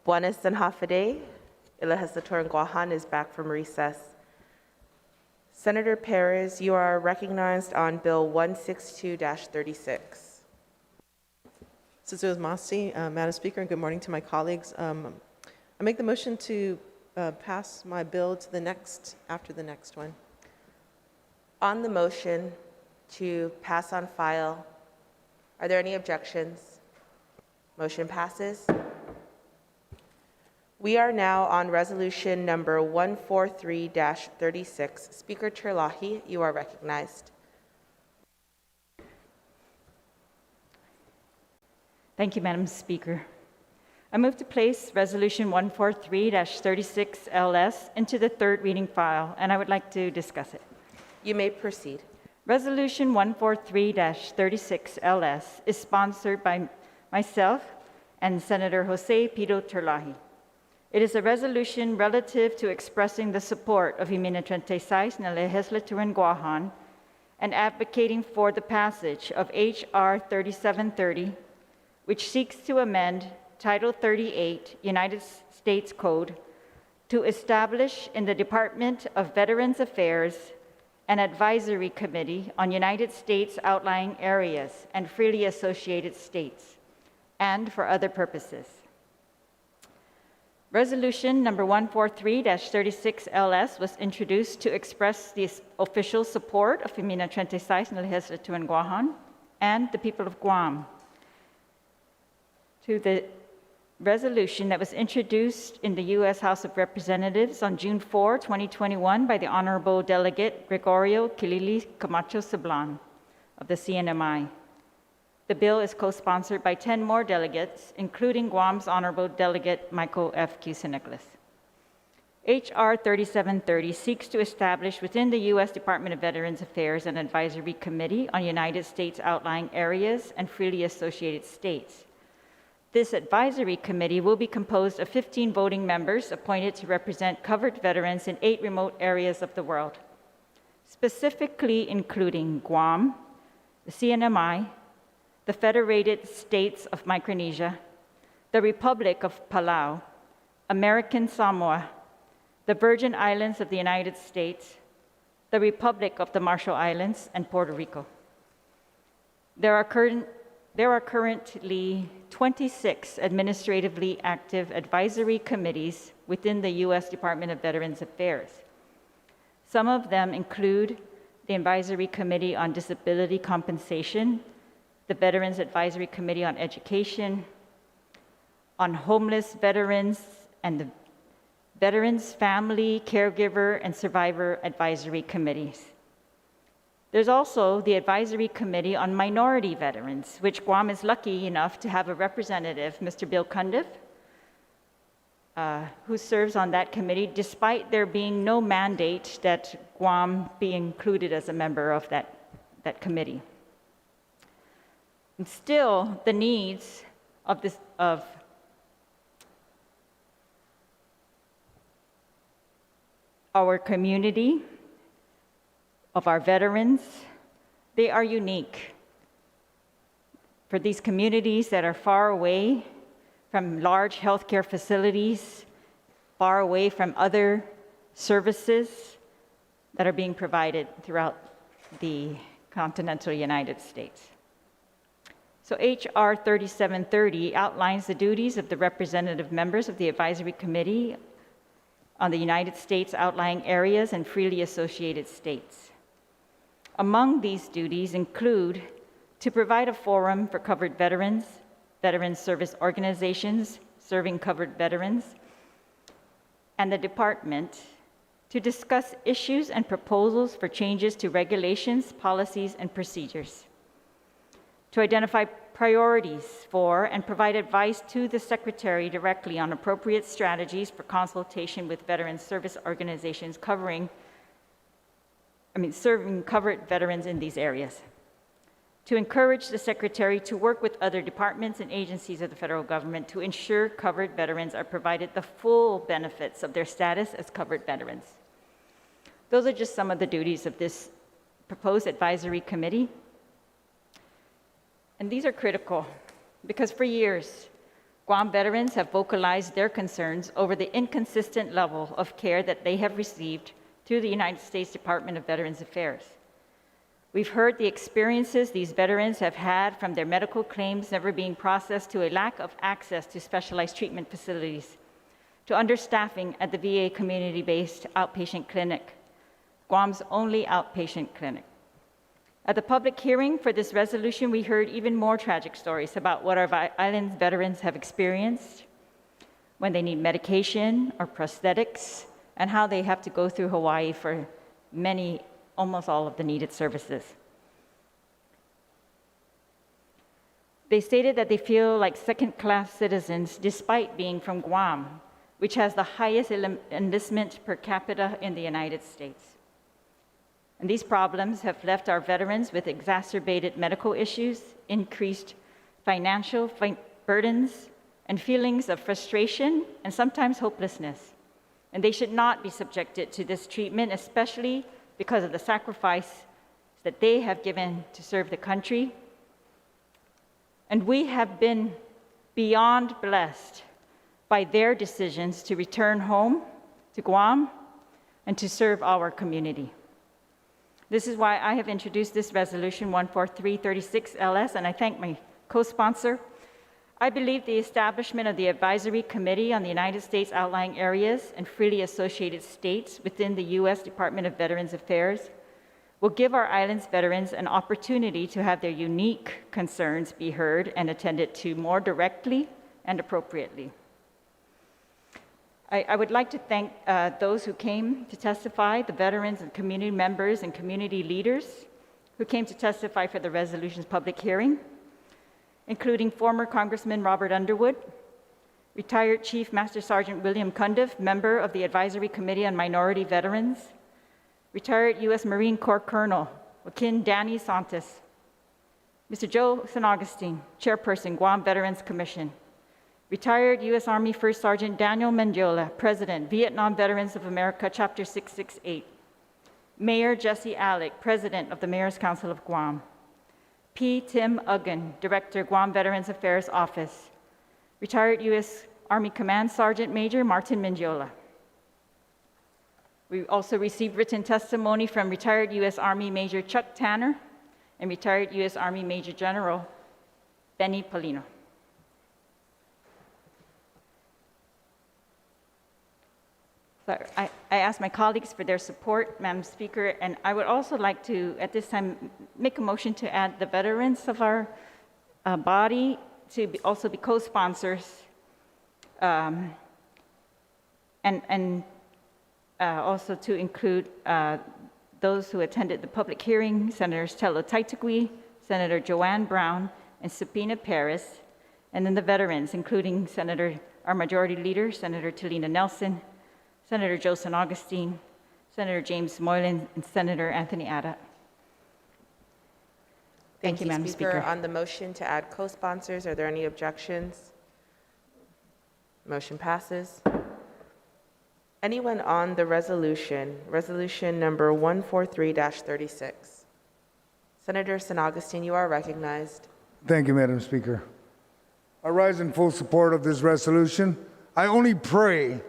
Buenas and half a day. El legislator in Guahan is back from recess. Senator Perez, you are recognized on Bill 162-36. Suzu's Masi, Madam Speaker, and good morning to my colleagues. I make the motion to pass my bill to the next, after the next one. On the motion to pass on file, are there any objections? Motion passes. We are now on resolution number 143-36. Speaker Terlahi, you are recognized. Thank you, Madam Speaker. I move to place Resolution 143-36 LS into the third reading file, and I would like to discuss it. You may proceed. Resolution 143-36 LS is sponsored by myself and Senator Jose Pito Terlahi. It is a resolution relative to expressing the support of Himina 36 na Legislature in Guahan and advocating for the passage of H.R. 3730, which seeks to amend Title 38 United States Code to establish in the Department of Veterans Affairs an advisory committee on United States outlying areas and freely associated states, and for other purposes. Resolution number 143-36 LS was introduced to express the official support of Himina 36 na Legislature in Guahan and the people of Guam to the resolution that was introduced in the U.S. House of Representatives on June 4, 2021 by the Honorable Delegate Gregorio Kilili Camacho Sablan of the CNMI. The bill is co-sponsored by 10 more delegates, including Guam's Honorable Delegate Michael F. Cusa-Nicholas. H.R. 3730 seeks to establish within the U.S. Department of Veterans Affairs an advisory committee on United States outlying areas and freely associated states. This advisory committee will be composed of 15 voting members appointed to represent covered veterans in 8 remote areas of the world, specifically including Guam, the CNMI, the Federated States of Micronesia, the Republic of Palau, American Samoa, the Virgin Islands of the United States, the Republic of the Marshall Islands, and Puerto Rico. There are currently 26 administratively active advisory committees within the U.S. Department of Veterans Affairs. Some of them include the Advisory Committee on Disability Compensation, the Veterans Advisory Committee on Education, on Homeless Veterans, and the Veterans Family, Caregiver, and Survivor Advisory Committees. There's also the Advisory Committee on Minority Veterans, which Guam is lucky enough to have a representative, Mr. Bill Cundiff, who serves on that committee, despite there being no mandate that Guam be included as a member of that committee. And still, the needs of our community, of our veterans, they are unique. For these communities that are far away from large healthcare facilities, far away from other services that are being provided throughout the continental United States. So H.R. 3730 outlines the duties of the representative members of the Advisory Committee on the United States outlying areas and freely associated states. Among these duties include to provide a forum for covered veterans, veteran service organizations serving covered veterans, and the department to discuss issues and proposals for changes to regulations, policies, and procedures, to identify priorities for and provide advice to the Secretary directly on appropriate strategies for consultation with veteran service organizations serving covered veterans in these areas, to encourage the Secretary to work with other departments and agencies of the federal government to ensure covered veterans are provided the full benefits of their status as covered veterans. Those are just some of the duties of this proposed advisory committee. And these are critical because for years, Guam veterans have vocalized their concerns over the inconsistent level of care that they have received through the United States Department of Veterans Affairs. We've heard the experiences these veterans have had from their medical claims never being processed to a lack of access to specialized treatment facilities, to understaffing at the VA community-based outpatient clinic, Guam's only outpatient clinic. At the public hearing for this resolution, we heard even more tragic stories about what our island veterans have experienced when they need medication or prosthetics, and how they have to go through Hawaii for almost all of the needed services. They stated that they feel like second-class citizens despite being from Guam, which has the highest enlistment per capita in the United States. And these problems have left our veterans with exacerbated medical issues, increased financial burdens, and feelings of frustration and sometimes hopelessness. And they should not be subjected to this treatment, especially because of the sacrifice that they have given to serve the country. And we have been beyond blessed by their decisions to return home to Guam and to serve our community. This is why I have introduced this resolution 14336 LS, and I thank my co-sponsor. I believe the establishment of the Advisory Committee on the United States Outlying Areas and Freely Associated States within the U.S. Department of Veterans Affairs will give our island's veterans an opportunity to have their unique concerns be heard and attended to more directly and appropriately. I would like to thank those who came to testify, the veterans and community members and community leaders who came to testify for the resolution's public hearing, including former Congressman Robert Underwood, retired Chief Master Sergeant William Cundiff, member of the Advisory Committee on Minority Veterans, retired U.S. Marine Corps Colonel Joaquin Danny Santos, Mr. Joe San Augustine, Chairperson, Guam Veterans Commission, retired U.S. Army First Sergeant Daniel Mendiola, President, Vietnam Veterans of America, Chapter 668, Mayor Jesse Alec, President of the Mayor's Council of Guam, P. Tim Uggan, Director, Guam Veterans Affairs Office, retired U.S. Army Command Sergeant Major Martin Mendiola. We also received written testimony from retired U.S. Army Major Chuck Tanner and retired U.S. Army Major General Benny Polino. So I ask my colleagues for their support, Madam Speaker, and I would also like to, at this time, make a motion to add the veterans of our body to also be co-sponsors, and also to include those who attended the public hearing, Senators Tello Taitukwi, Senator Joanne Brown, and Subpoena Paris, and then the veterans, including our Majority Leader, Senator Talina Nelson, Senator Joe San Augustine, Senator James Moylan, and Senator Anthony Ada. Thank you, Madam Speaker. On the motion to add co-sponsors, are there any objections? Motion passes. Anyone on the resolution number 143-36? Senator San Augustine, you are recognized. Thank you, Madam Speaker. I rise in full support of this resolution. I only pray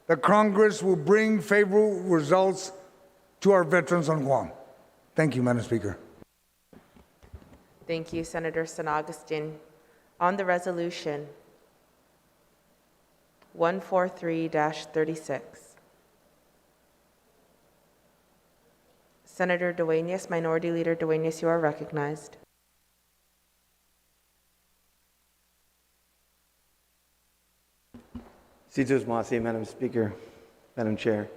that Congress will bring favorable results to our veterans on Guam. Thank you, Madam Speaker. Thank you, Senator San Augustine. On the resolution 143-36. Senator Dueñas, Minority Leader Dueñas, you are recognized. Madam Speaker, Madam Chair,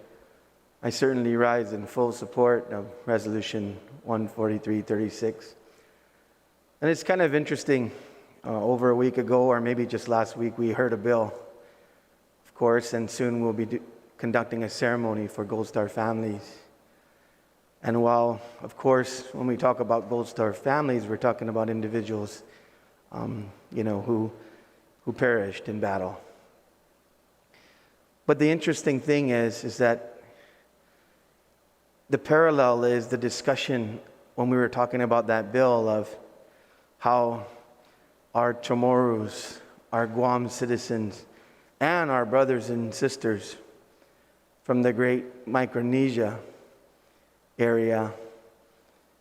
I certainly rise in full support of Resolution 14336. And it's kind of interesting, over a week ago, or maybe just last week, we heard a bill, of course, and soon we'll be conducting a ceremony for Gold Star families. And while, of course, when we talk about Gold Star families, we're talking about individuals, who perished in battle. But the interesting thing is that the parallel is the discussion when we were talking about that bill of how our Chamorros our Guam citizens and our brothers and sisters from the great Micronesia area,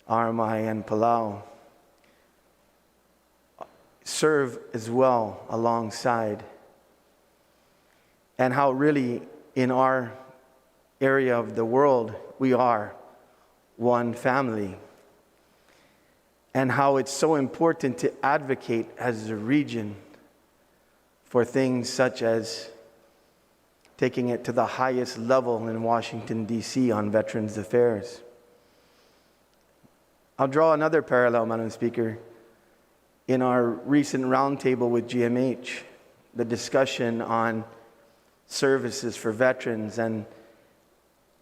RMI and Palau, serve as well alongside, and how really in our area of the world we are one family, and how it's so important to advocate as a region for things such as taking it to the highest level in Washington, D.C. on Veterans Affairs. I'll draw another parallel, Madam Speaker. In our recent roundtable with GMH, the discussion on services for veterans and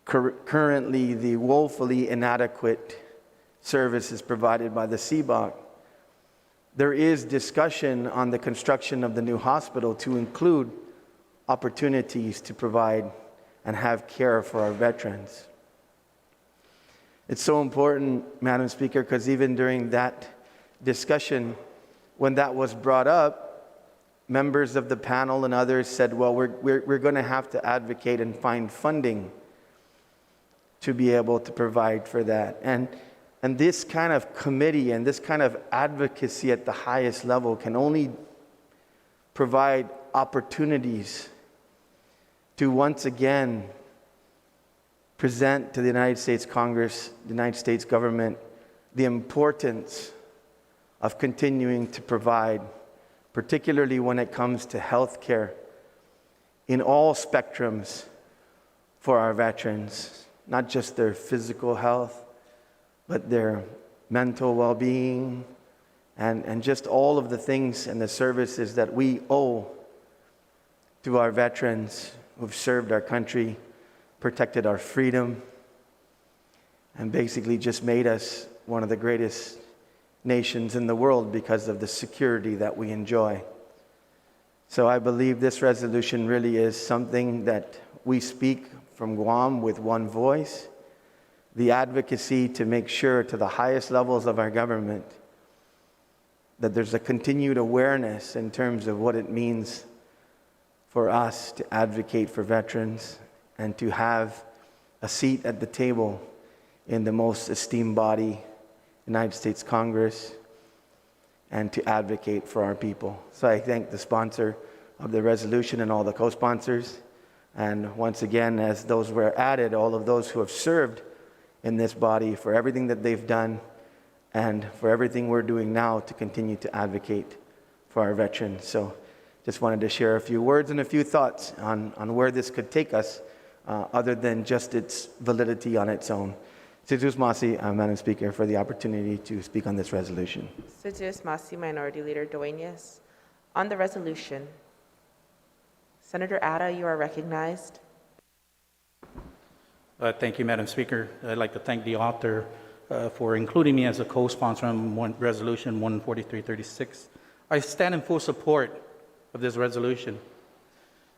currently the woefully inadequate services provided by the CBOC, there is discussion on the construction of the new hospital to include opportunities to provide and have care for our veterans. It's so important, Madam Speaker, because even during that discussion, when that was brought up, members of the panel and others said, well, we're going to have to advocate and find funding to be able to provide for that. And this kind of committee and this kind of advocacy at the highest level can only provide opportunities to once again present to the United States Congress, the United States government, the importance of continuing to provide, particularly when it comes to health care in all spectrums for our veterans, not just their physical health, but their mental well-being, and just all of the things and the services that we owe to our veterans who've served our country, protected our freedom, and basically just made us one of the greatest nations in the world because of the security that we enjoy. So I believe this resolution really is something that we speak from Guam with one voice, the advocacy to make sure to the highest levels of our government that there's a continued awareness in terms of what it means for us to advocate for veterans and to have a seat at the table in the most esteemed body, United States Congress, and to advocate for our people. So I thank the sponsor of the resolution and all the co-sponsors. And once again, as those were added, all of those who have served in this body for everything that they've done and for everything we're doing now to continue to advocate for our veterans. So just wanted to share a few words and a few thoughts on where this could take us, other than just its validity on its own. Sijus Masi, Madam Speaker, for the opportunity to speak on this resolution. Sijus Masi, Minority Leader Dueñas. On the resolution, Senator Atta, you are recognized. Thank you, Madam Speaker. I'd like to thank the author for including me as a co-sponsor on Resolution 14336. I stand in full support of this resolution.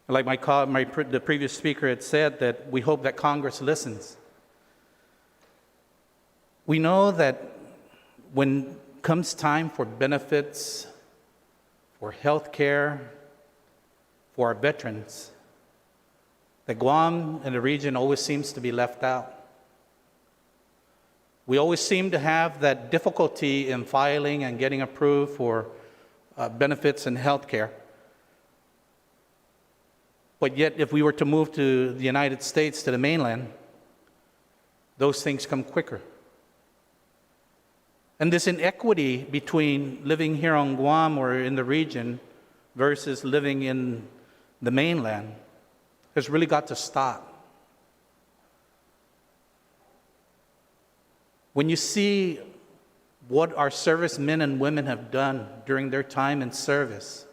Like the previous speaker had said, that we hope that Congress listens. We know that when comes time for benefits, for health care, for our veterans, that Guam and the region always seems to be left out. We always seem to have that difficulty in filing and getting approved for benefits and health care. But yet, if we were to move to the United States, to the mainland, those things come quicker. And this inequity between living here on Guam or in the region versus living in the mainland has really got to stop. When you see what our servicemen and women have done during their time in service,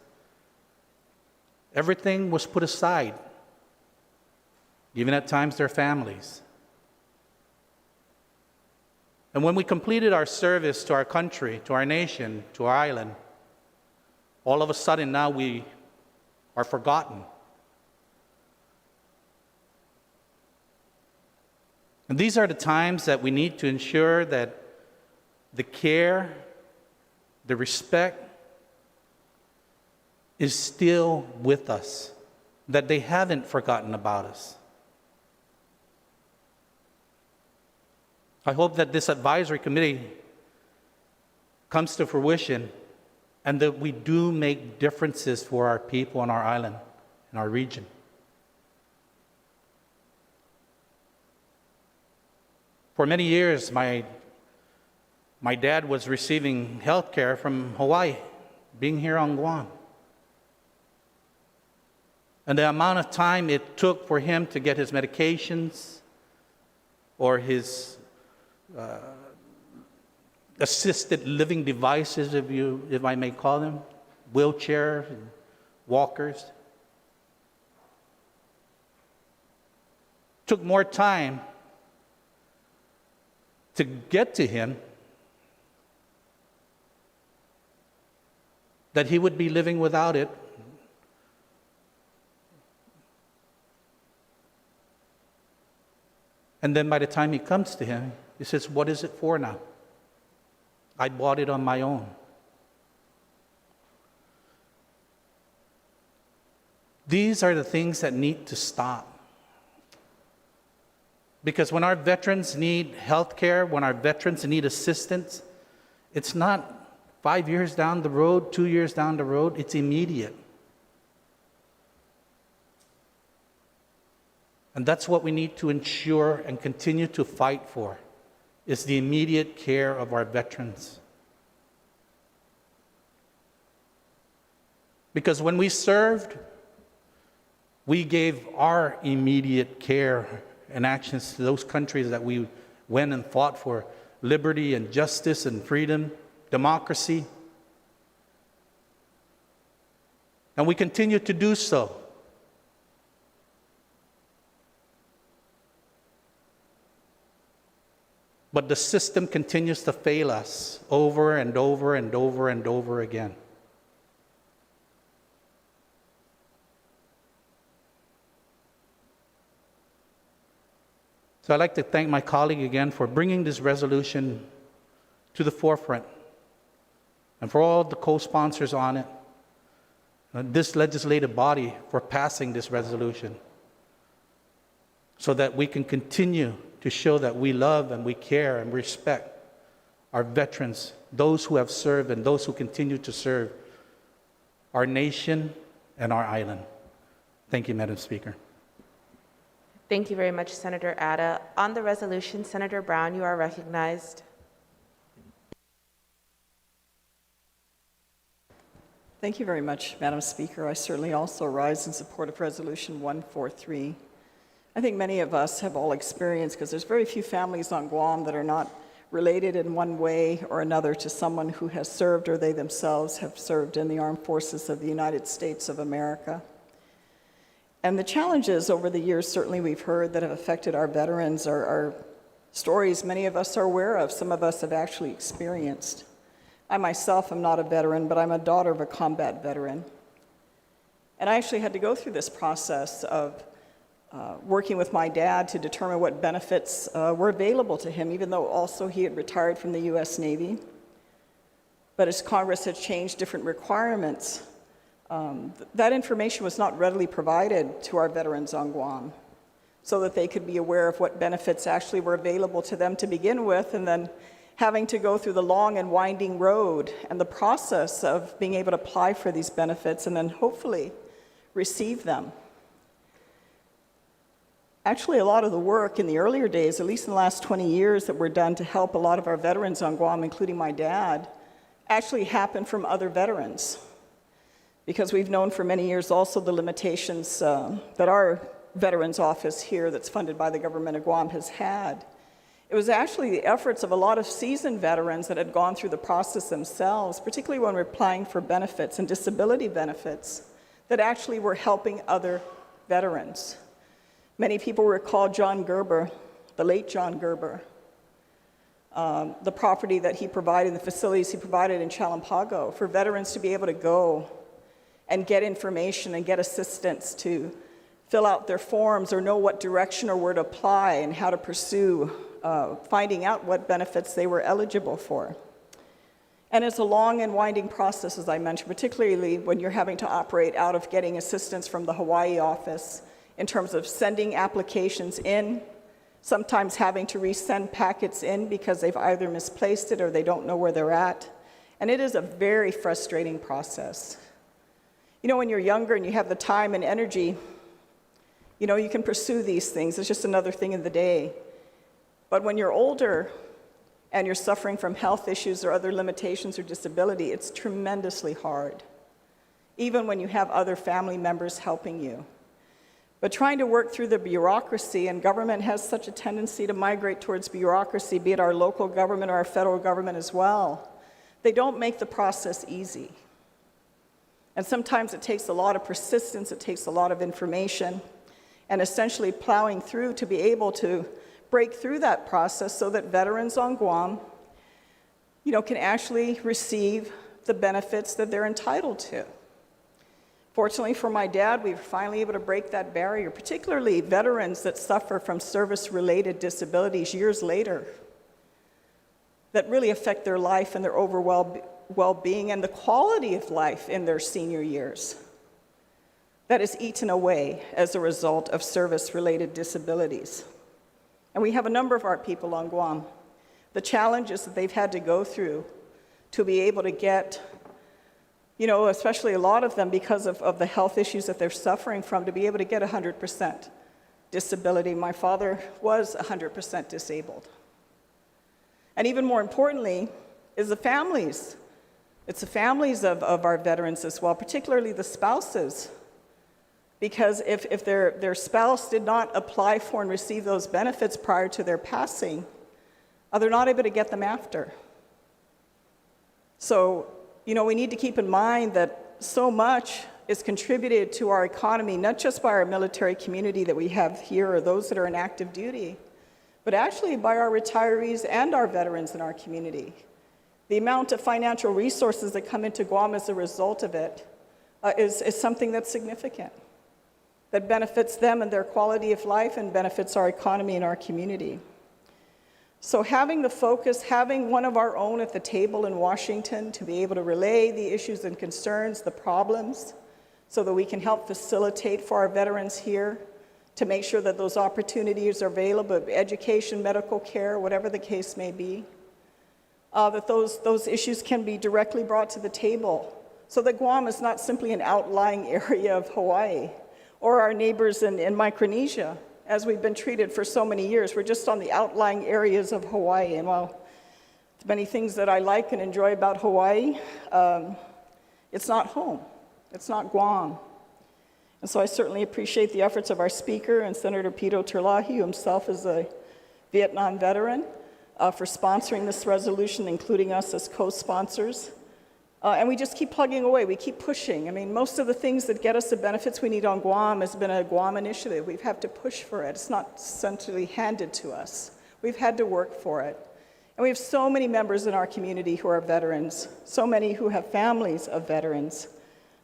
everything was put aside, even at times their families. And when we completed our service to our country, to our nation, to our island, all of a sudden now we are forgotten. And these are the times that we need to ensure that the care, the respect, is still with us, that they haven't forgotten about us. I hope that this advisory committee comes to fruition and that we do make differences for our people on our island, in our region. For many years, my dad was receiving health care from Hawaii, being here on Guam. And the amount of time it took for him to get his medications or his assisted living devices, if I may call them, wheelchairs and walkers, took more time to get to him that he would be living without it. And then by the time he comes to him, he says, "What is it for now? I bought it on my own." These are the things that need to stop. Because when our veterans need health care, when our veterans need assistance, it's not 5 years down the road, 2 years down the road, it's immediate. And that's what we need to ensure and continue to fight for, is the immediate care of our veterans. Because when we served, we gave our immediate care and actions to those countries that we went and fought for liberty and justice and freedom, democracy. And we continue to do so. But the system continues to fail us over and over and over and over again. So I'd like to thank my colleague again for bringing this resolution to the forefront, and for all the co-sponsors on it, and this legislative body for passing this resolution, so that we can continue to show that we love and we care and respect our veterans, those who have served and those who continue to serve our nation and our island. Thank you, Madam Speaker. Thank you very much, Senator Atta. On the resolution, Senator Brown, you are recognized. Thank you very much, Madam Speaker. I certainly also rise in support of Resolution 143. I think many of us have all experienced, because there's very few families on Guam that are not related in one way or another to someone who has served or they themselves have served in the armed forces of the United States of America. And the challenges over the years, certainly we've heard, that have affected our veterans are stories many of us are aware of, some of us have actually experienced. I myself am not a veteran, but I'm a daughter of a combat veteran. And I actually had to go through this process of working with my dad to determine what benefits were available to him, even though also he had retired from the U.S. Navy. But as Congress had changed different requirements, that information was not readily provided to our veterans on Guam, so that they could be aware of what benefits actually were available to them to begin with, and then having to go through the long and winding road and the process of being able to apply for these benefits and then hopefully receive them. Actually, a lot of the work in the earlier days, at least in the last 20 years, that were done to help a lot of our veterans on Guam, including my dad, actually happened from other veterans. Because we've known for many years also the limitations that our Veterans Office here, that's funded by the government of Guam, has had. It was actually the efforts of a lot of seasoned veterans that had gone through the process themselves, particularly when we're applying for benefits and disability benefits, that actually were helping other veterans. Many people recall John Gerber, the late John Gerber, the property that he provided, the facilities he provided in Chalampago for veterans to be able to go and get information and get assistance to fill out their forms or know what direction or where to apply and how to pursue finding out what benefits they were eligible for. And it's a long and winding process, as I mentioned, particularly when you're having to operate out of getting assistance from the Hawaii office in terms of sending applications in, sometimes having to resend packets in because they've either misplaced it or they don't know where they're at. And it is a very frustrating process. You know, when you're younger and you have the time and energy, you know, you can pursue these things. It's just another thing in the day. But when you're older and you're suffering from health issues or other limitations or disability, it's tremendously hard, even when you have other family members helping you. But trying to work through the bureaucracy, and government has such a tendency to migrate towards bureaucracy, be it our local government or our federal government as well, they don't make the process easy. And sometimes it takes a lot of persistence, it takes a lot of information, and essentially plowing through to be able to break through that process so that veterans on Guam, you know, can actually receive the benefits that they're entitled to. Fortunately for my dad, we were finally able to break that barrier, particularly veterans that suffer from service-related disabilities years later that really affect their life and their overall well-being and the quality of life in their senior years that is eaten away as a result of service-related disabilities. And we have a number of our people on Guam, the challenges that they've had to go through to be able to get, you know, especially a lot of them because of the health issues that they're suffering from, to be able to get 100% disability. My father was 100% disabled. And even more importantly is the families. It's the families of our veterans as well, particularly the spouses. Because if their spouse did not apply for and receive those benefits prior to their passing, they're not able to get them after. So, you know, we need to keep in mind that so much is contributed to our economy, not just by our military community that we have here or those that are in active duty, but actually by our retirees and our veterans in our community. The amount of financial resources that come into Guam as a result of it is something that's significant, that benefits them and their quality of life and benefits our economy and our community. So having the focus, having one of our own at the table in Washington to be able to relay the issues and concerns, the problems, so that we can help facilitate for our veterans here to make sure that those opportunities are available, education, medical care, whatever the case may be, that those issues can be directly brought to the table so that Guam is not simply an outlying area of Hawaii or our neighbors in Micronesia, as we've been treated for so many years. We're just on the outlying areas of Hawaii. And while there's many things that I like and enjoy about Hawaii, it's not home. It's not Guam. And so I certainly appreciate the efforts of our speaker and Senator Pito Terlahi, who himself is a Vietnam veteran, for sponsoring this resolution, including us as co-sponsors. And we just keep plugging away, we keep pushing. I mean, most of the things that get us the benefits we need on Guam has been a Guam initiative. We've had to push for it. It's not essentially handed to us. We've had to work for it. And we have so many members in our community who are veterans, so many who have families of veterans.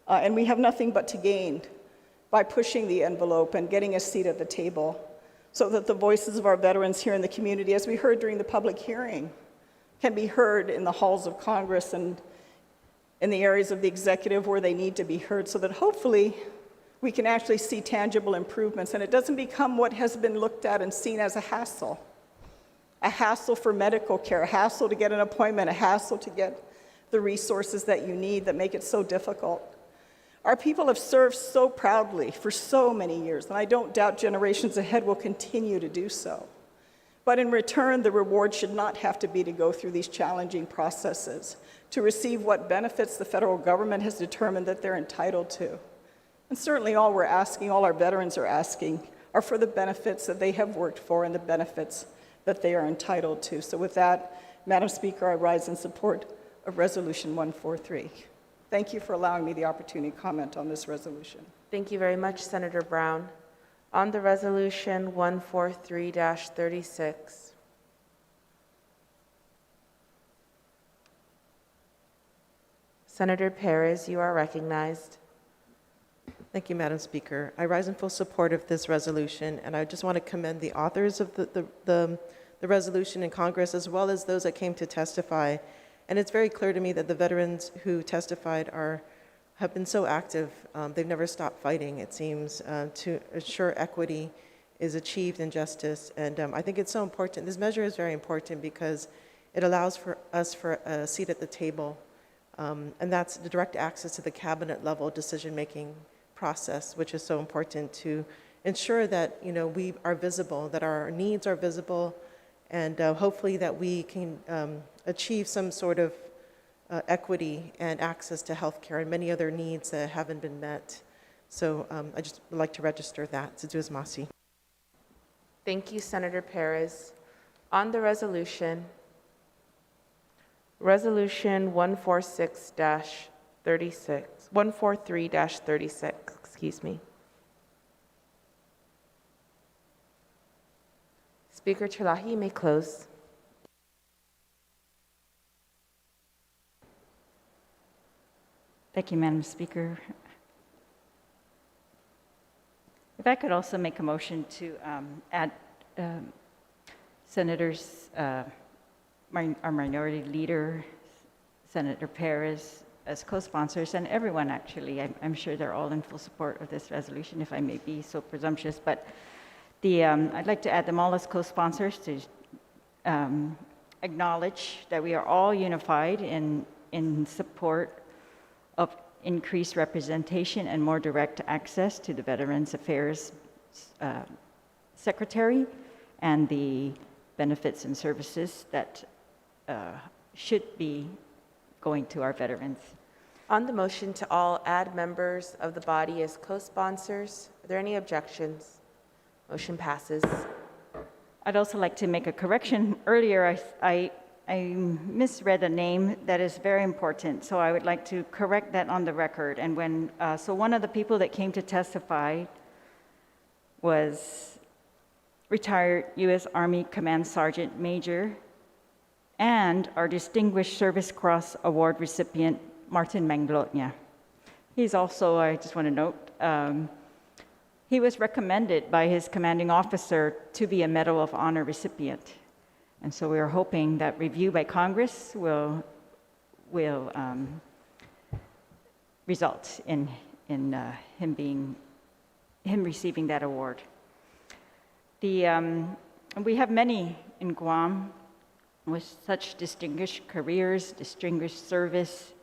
And we have nothing but to gain by pushing the envelope and getting a seat at the table so that the voices of our veterans here in the community, as we heard during the public hearing, can be heard in the halls of Congress and in the areas of the executive where they need to be heard, so that hopefully we can actually see tangible improvements and it doesn't become what has been looked at and seen as a hassle for medical care, a hassle to get an appointment, a hassle to get the resources that you need that make it so difficult. Our people have served so proudly for so many years, and I don't doubt generations ahead will continue to do so. But in return, the reward should not have to be to go through these challenging processes, to receive what benefits the federal government has determined that they're entitled to. And certainly all we're asking, all our veterans are asking, are for the benefits that they have worked for and the benefits that they are entitled to. So with that, Madam Speaker, I rise in support of Resolution 143. Thank you for allowing me the opportunity to comment on this resolution. Thank you very much, Senator Brown. On the resolution 143-36, Senator Perez, you are recognized. Thank you, Madam Speaker. I rise in full support of this resolution, and I just want to commend the authors of the resolution in Congress, as well as those that came to testify. And it's very clear to me that the veterans who testified have been so active. They've never stopped fighting, it seems, to ensure equity is achieved and justice. And I think it's so important. This measure is very important because it allows for us for a seat at the table. And that's the direct access to the cabinet level decision-making process, which is so important to ensure that, we are visible, that our needs are visible, and hopefully that we can achieve some sort of equity and access to healthcare and many other needs that haven't been met. So I just would like to register that. Tzuduas Masi. Thank you, Senator Perez. On the resolution, Resolution 143-36, excuse me. Speaker Chalahi, you may close. Thank you, Madam Speaker. If I could also make a motion to add Senators, our Minority Leader, Senator Perez, as co-sponsors, and everyone actually. I'm sure they're all in full support of this resolution, if I may be so presumptuous. But I'd like to add them all as co-sponsors to acknowledge that we are all unified in support of increased representation and more direct access to the Veterans Affairs Secretary and the benefits and services that should be going to our veterans. On the motion to all add members of the body as co-sponsors, are there any objections? Motion passes. I'd also like to make a correction. Earlier, I misread a name that is very important, so I would like to correct that on the record. And so one of the people that came to testify was retired U.S. Army Command Sergeant Major and our Distinguished Service Cross Award recipient, Martin Manglotnya. He's also, I just want to note, he was recommended by his commanding officer to be a Medal of Honor recipient. And so we are hoping that review by Congress will result in him receiving that award. We have many in Guam with such distinguished careers, distinguished service,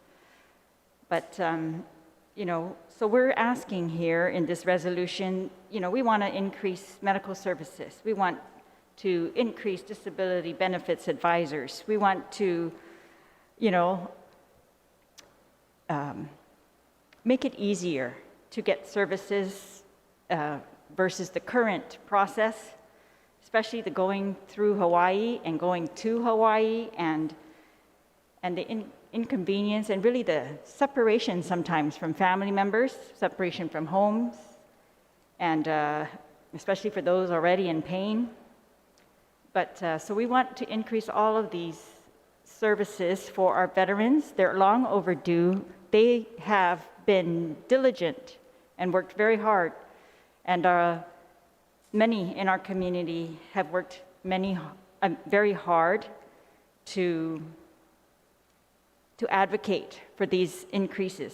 but so we're asking here in this resolution, we want to increase medical services. We want to increase disability benefits advisors. We want to, make it easier to get services versus the current process, especially the going through Hawaii and going to Hawaii and the inconvenience and really the separation sometimes from family members, separation from homes, and especially for those already in pain. But so we want to increase all of these services for our veterans. They're long overdue. They have been diligent and worked very hard. And many in our community have worked very hard to advocate for these increases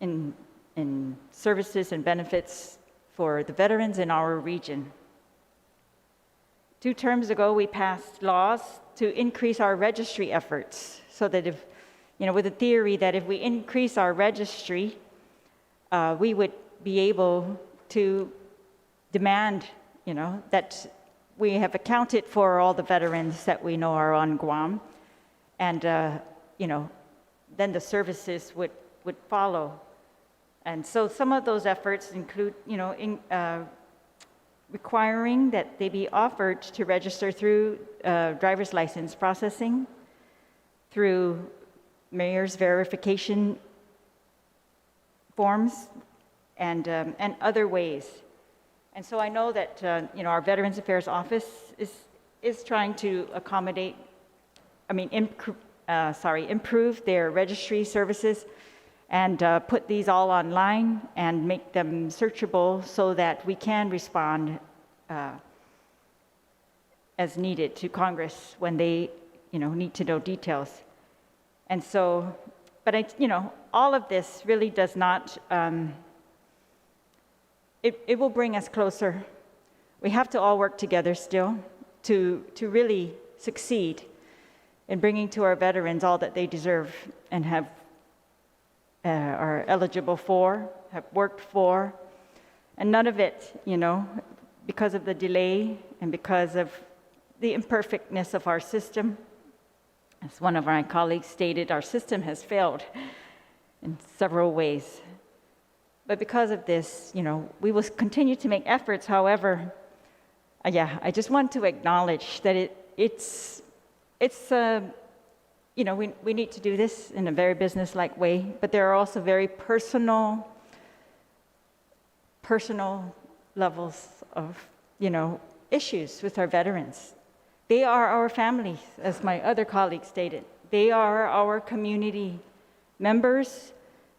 in services and benefits for the veterans in our region. 2 terms ago, we passed laws to increase our registry efforts so that if, with the theory that if we increase our registry, we would be able to demand, that we have accounted for all the veterans that we know are on Guam. And, then the services would follow. And so some of those efforts include, requiring that they be offered to register through driver's license processing, through mayor's verification forms, and other ways. And so I know that our Veterans Affairs Office is trying to improve their registry services and put these all online and make them searchable so that we can respond as needed to Congress when they need to know details. And so, but all of this really does not, it will bring us closer. We have to all work together still to really succeed in bringing to our veterans all that they deserve and are eligible for, have worked for, and none of it, because of the delay and because of the imperfectness of our system. As one of my colleagues stated, our system has failed in several ways. But because of this, we will continue to make efforts. However, I just want to acknowledge that we need to do this in a very business-like way, but there are also very personal levels of, issues with our veterans. They are our families, as my other colleague stated. They are our community members.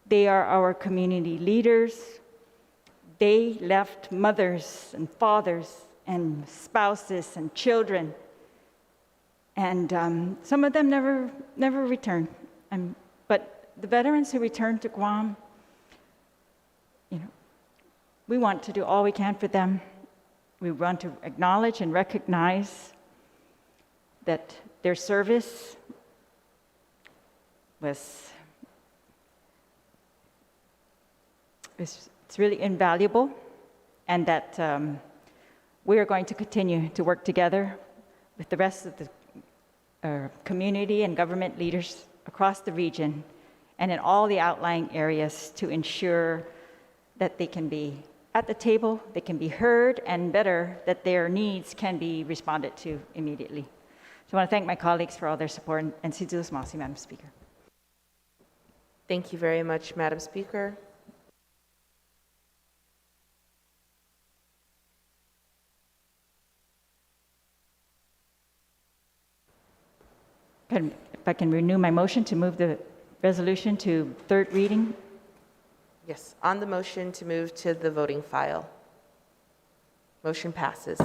They are our community leaders. They left mothers and fathers and spouses and children. And some of them never returned. But the veterans who returned to Guam, we want to do all we can for them. We want to acknowledge and recognize that their service it's really invaluable, and that we are going to continue to work together with the rest of the community and government leaders across the region and in all the outlying areas to ensure that they can be at the table, they can be heard, and better, that their needs can be responded to immediately. So I want to thank my colleagues for all their support, and Sidus Masi, Madam Speaker. Thank you very much, Madam Speaker. If I can renew my motion to move the resolution to third reading. Yes, on the motion to move to the voting file. Motion passes.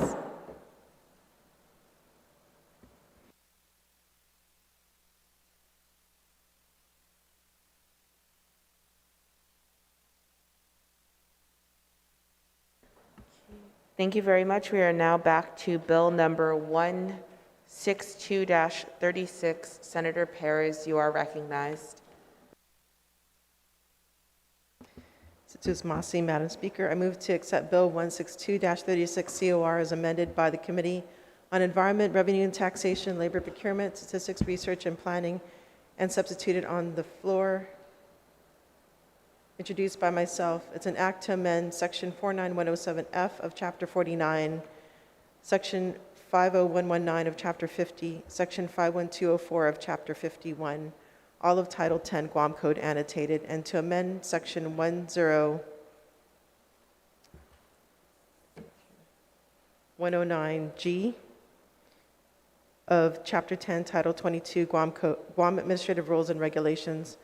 Thank you very much. We are now back to Bill number 162-36. Senator Perez, you are recognized. Sidus Masi, Madam Speaker. I move to accept Bill 162-36 COR as amended by the Committee on Environment, Revenue and Taxation, Labor Procurement, Statistics, Research and Planning, and substituted on the floor. Introduced by myself. It's an act to amend Section 49107F of Chapter 49, Section 50119 of Chapter 50, Section 51204 of Chapter 51, all of Title 10 Guam Code annotated, and to amend Section 109G of Chapter 10 Title 22 Guam Administrative Rules and Regulations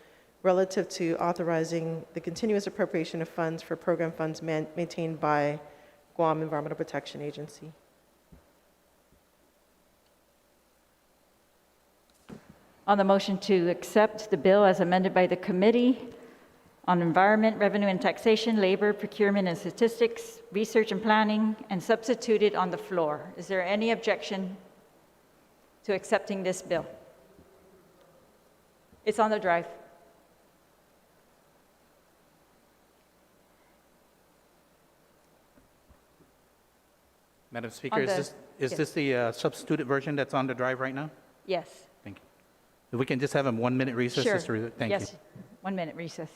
relative to authorizing the continuous appropriation of funds for program funds maintained by Guam Environmental Protection Agency. On the motion to accept the bill as amended by the Committee on Environment, Revenue and Taxation, Labor, Procurement and Statistics, Research and Planning, and substituted on the floor. Is there any objection to accepting this bill? It's on the drive. Madam Speaker, is this the substituted version that's on the drive right now? Yes. Thank you. If we can just have a 1 minute recess. Sure. Just to thank Yes. you. 1 minute recess.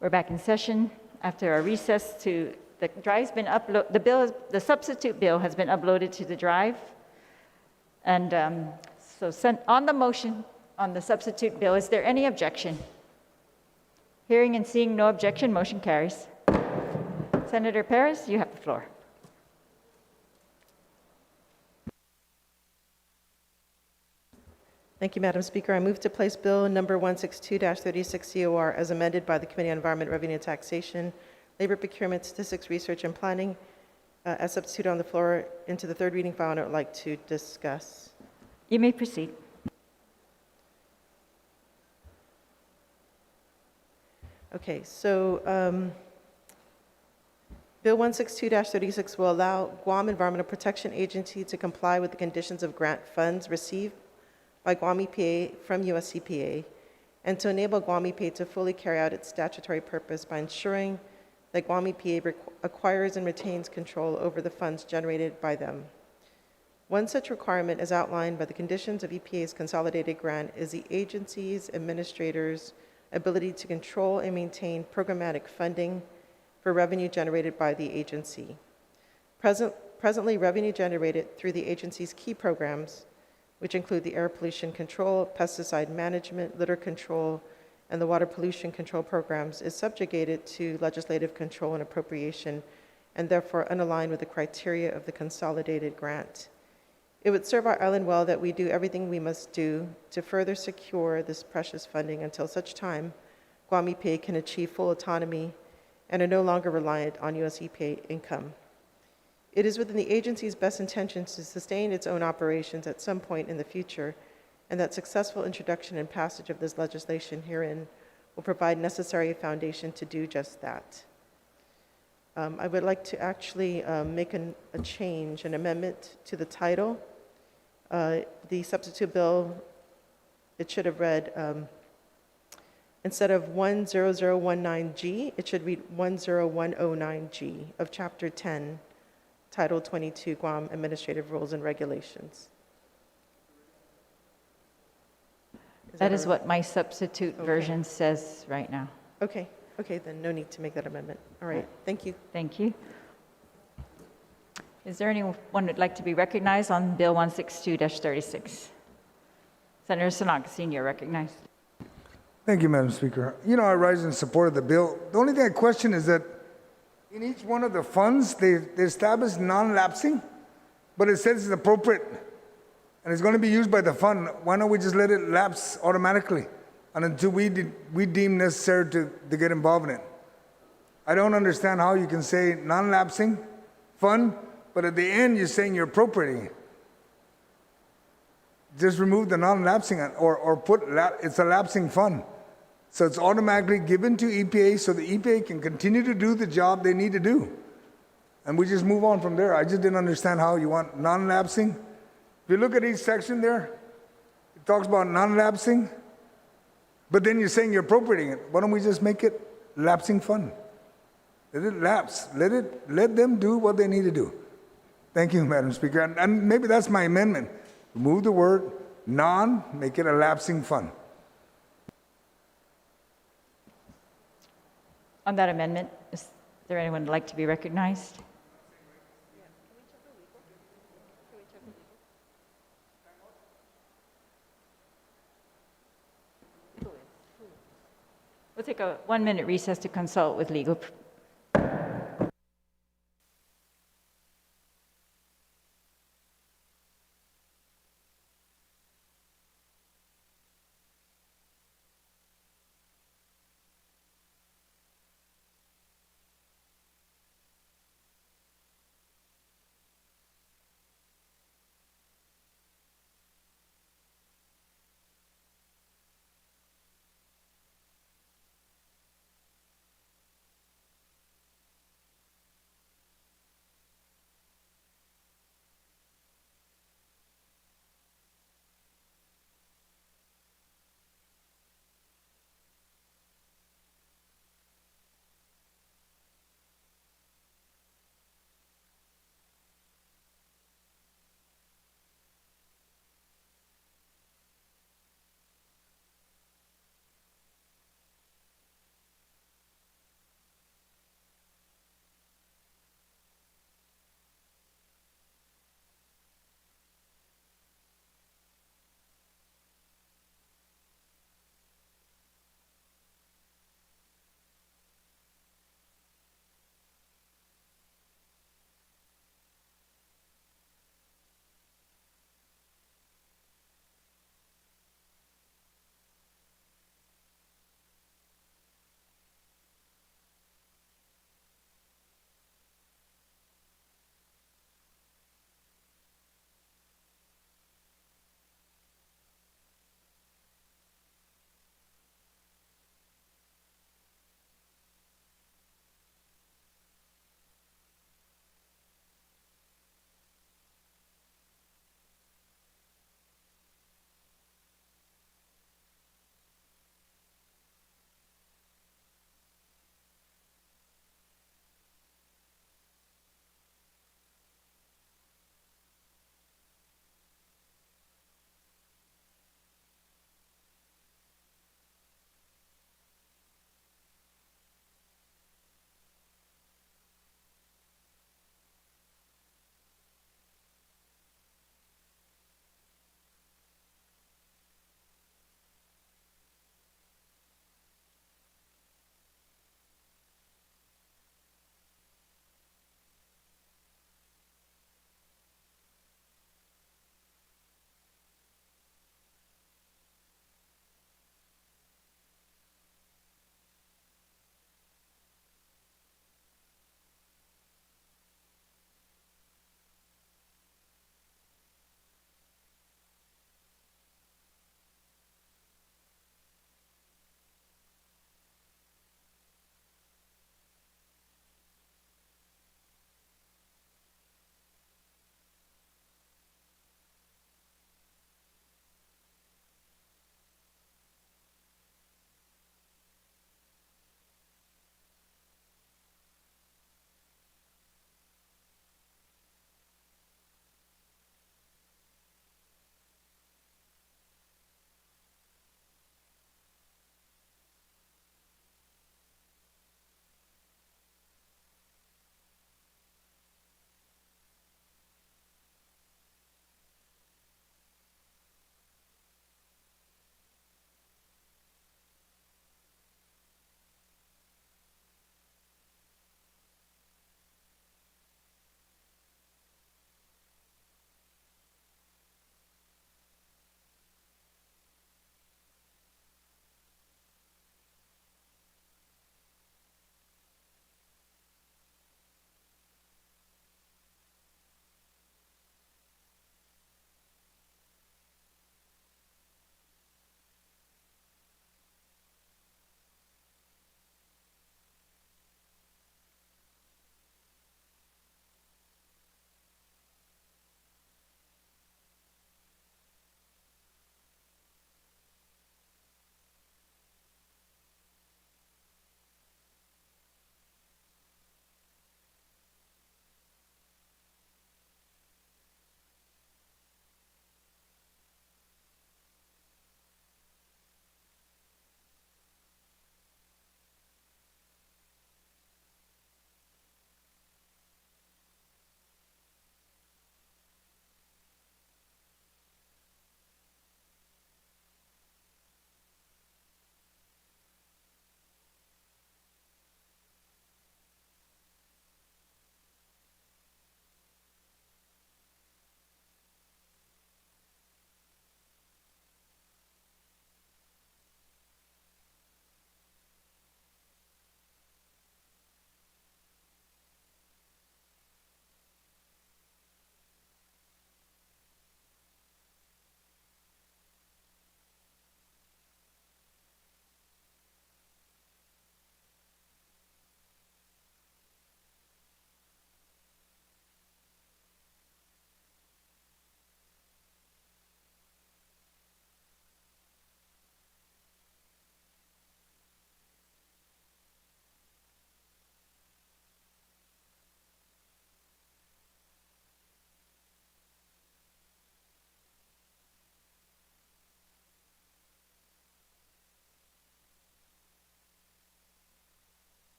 We're back in session after our recess to, the drive's been uploaded, the bill, the substitute bill has been uploaded to the drive. And on the motion on the substitute bill, is there any objection? Hearing and seeing no objection, motion carries. Senator Perez, you have the floor. Thank you, Madam Speaker. I move to place Bill number 162-36 COR as amended by the Committee on Environment, Revenue, and Taxation, Labor, Procurement, Statistics, Research, and Planning as substitute on the floor into the third reading file, and I would like to discuss. You may proceed. Okay, so Bill 162-36 will allow Guam Environmental Protection Agency to comply with the conditions of grant funds received by Guam EPA from US EPA, and to enable Guam EPA to fully carry out its statutory purpose by ensuring that Guam EPA acquires and retains control over the funds generated by them. One such requirement, as outlined by the conditions of EPA's consolidated grant, is the agency's administrators' ability to control and maintain programmatic funding for revenue generated by the agency. Presently, revenue generated through the agency's key programs, which include the air pollution control, pesticide management, litter control, and the water pollution control programs, is subjugated to legislative control and appropriation, and therefore unaligned with the criteria of the consolidated grant. It would serve our island well that we do everything we must do to further secure this precious funding until such time Guam EPA can achieve full autonomy and are no longer reliant on US EPA income. It is within the agency's best intentions to sustain its own operations at some point in the future, and that successful introduction and passage of this legislation herein will provide necessary foundation to do just that. I would like to actually make a change, an amendment to the title. The substitute bill, it should have read, instead of 10019G, it should read 10109G of Chapter 10, Title 22, Guam Administrative Rules and Regulations. That is what my substitute version says right now. Okay, then no need to make that amendment. All right, thank you. Thank you. Is there anyone who'd like to be recognized on Bill 162-36? Senator Sanaga, Sr., recognized. Thank you, Madam Speaker. You know, I rise in support of the bill. The only thing I question is that in each one of the funds, they establish non-lapsing, but it says it's appropriate, and it's going to be used by the fund. Why don't we just let it lapse automatically and until we deem necessary to get involved in it? I don't understand how you can say non-lapsing fund, but at the end, you're saying you're appropriating it. Just remove the non-lapsing or put it's a lapsing fund. So it's automatically given to EPA so the EPA can continue to do the job they need to do. And we just move on from there. I just didn't understand how you want non-lapsing. If you look at each section there, it talks about non-lapsing, but then you're saying you're appropriating it. Why don't we just make it lapsing fund? Let it lapse. Let them do what they need to do. Thank you, Madam Speaker. And maybe that's my amendment. Remove the word non, make it a lapsing fund. On that amendment, is there anyone who'd like to be recognized? We'll take a 1-minute recess to consult with legal.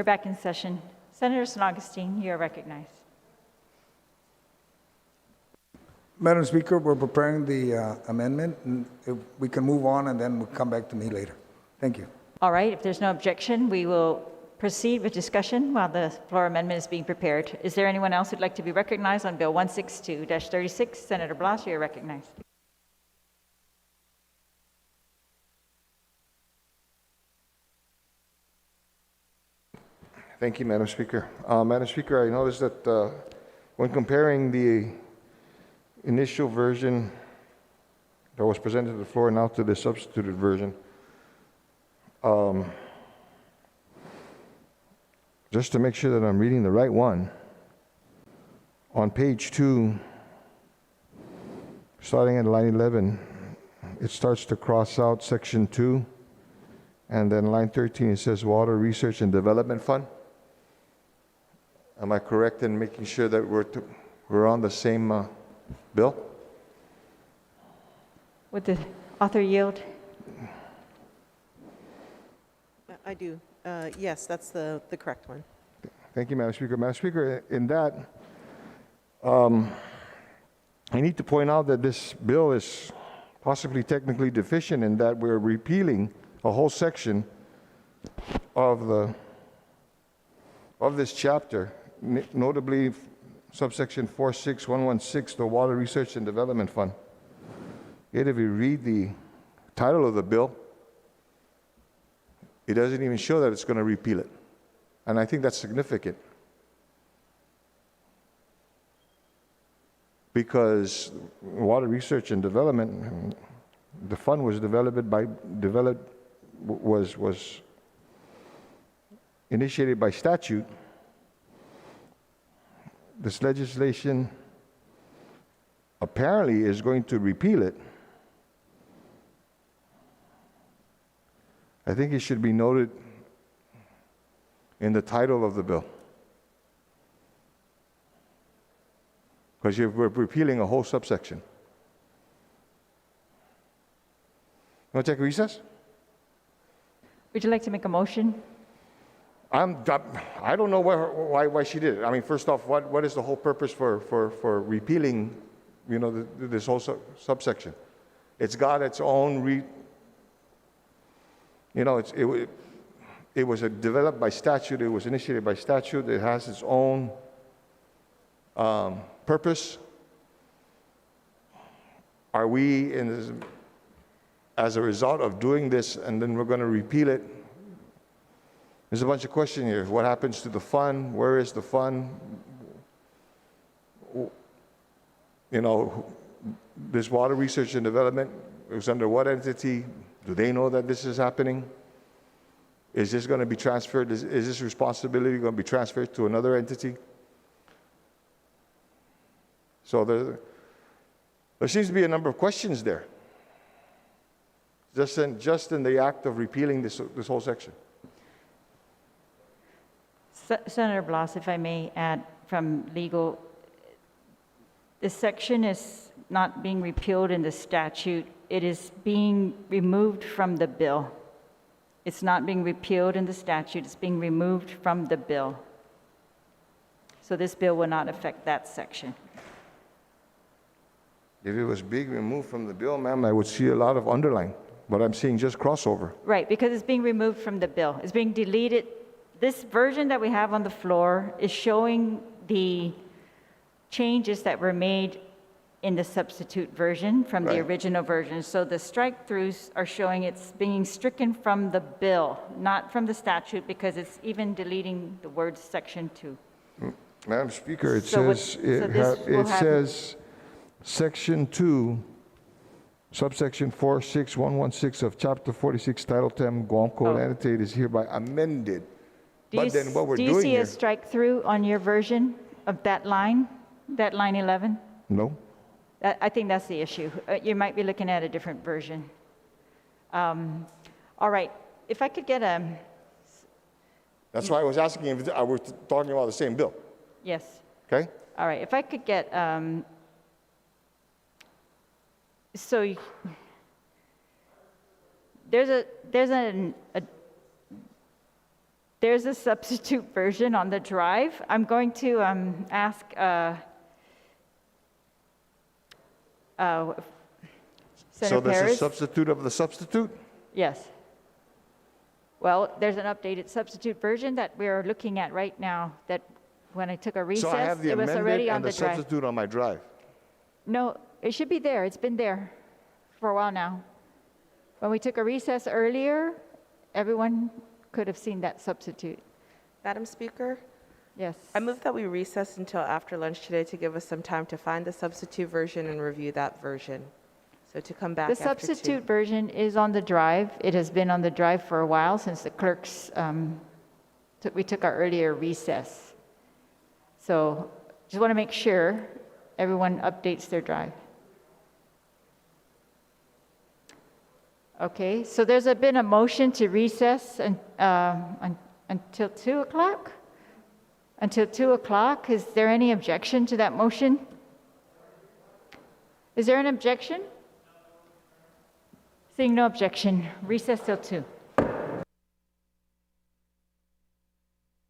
We're back in session. Senator San Augustine, you are recognized. Madam Speaker, we're preparing the amendment, and if we can move on, and then we'll come back to me later. Thank you. All right, if there's no objection, we will proceed with discussion while the floor amendment is being prepared. Is there anyone else who'd like to be recognized on Bill 162-36? Senator Blas, you are recognized. Thank you, Madam Speaker. Madam Speaker, I noticed that when comparing the initial version that was presented to the floor now to the substituted version, just to make sure that I'm reading the right one, on page 2, starting at line 11, it starts to cross out section 2, and then line 13, it says Water Research and Development Fund. Am I correct in making sure that we're on the same bill? Would the author yield? I do. Yes, that's the correct one. Thank you, Madam Speaker. Madam Speaker, in that, I need to point out that this bill is possibly technically deficient in that we're repealing a whole section of this chapter, notably subsection 46116, the Water Research and Development Fund. Yet if you read the title of the bill, it doesn't even show that it's going to repeal it. And I think that's significant. Because Water Research and Development, the fund was was initiated by statute. This legislation apparently is going to repeal it. I think it should be noted in the title of the bill. Because we're repealing a whole subsection. You want to take a recess? Would you like to make a motion? I don't know why she did it. I mean, first off, what is the whole purpose for repealing, this whole subsection? It's got its own it was developed by statute. It was initiated by statute. It has its own purpose. Are we, as a result of doing this, and then we're going to repeal it? There's a bunch of questions here. What happens to the fund? Where is the fund? This Water Research and Development is under what entity? Do they know that this is happening? Is this going to be transferred? Is this responsibility going to be transferred to another entity? So there seems to be a number of questions there, just in the act of repealing this whole section. Senator Blas, if I may add from legal, this section is not being repealed in the statute. It is being removed from the bill. It's not being repealed in the statute. It's being removed from the bill. So this bill will not affect that section. If it was being removed from the bill, ma'am, I would see a lot of underline, but I'm seeing just crossover. Right, because it's being removed from the bill. It's being deleted. This version that we have on the floor is showing the changes that were made in the substitute version from the Right. original version. So the strike-throughs are showing it's being stricken from the bill, not from the statute, because it's even deleting the word section 2. Madam Speaker, it So says, will have- says section 2, subsection 46116 of chapter 46, title 10, Guam Code Oh. Annotated is hereby amended. But then what we're Do you doing see here, a strike-through on your version of that line 11? no? I think that's the issue. You might be looking at a different version. All right, if I could get a, That's why I was asking if we're talking about the same bill, yes. okay? All right, if I could get, there's There's a substitute version on the drive. I'm going to ask So Senator there's a Perez. substitute of the substitute? Yes. Well, there's an updated substitute version that we're looking at right now, that when I took a recess, So I have the it was already amended on and the the drive. substitute on my drive. No, it should be there. It's been there for a while now. When we took a recess earlier, everyone could have seen that substitute. Madam Speaker, Yes. I move that we recess until after lunch today to give us some time to find the substitute version and review that version. So to come back The after substitute version is on the drive. It has been on the drive for a while since the clerks, we took our earlier recess. So just want to make sure everyone updates their drive. Okay, so there's been a motion to recess until 2 o'clock? Until 2 o'clock. Is there any objection to that motion? Is there an objection? Seeing no objection, recess till 2.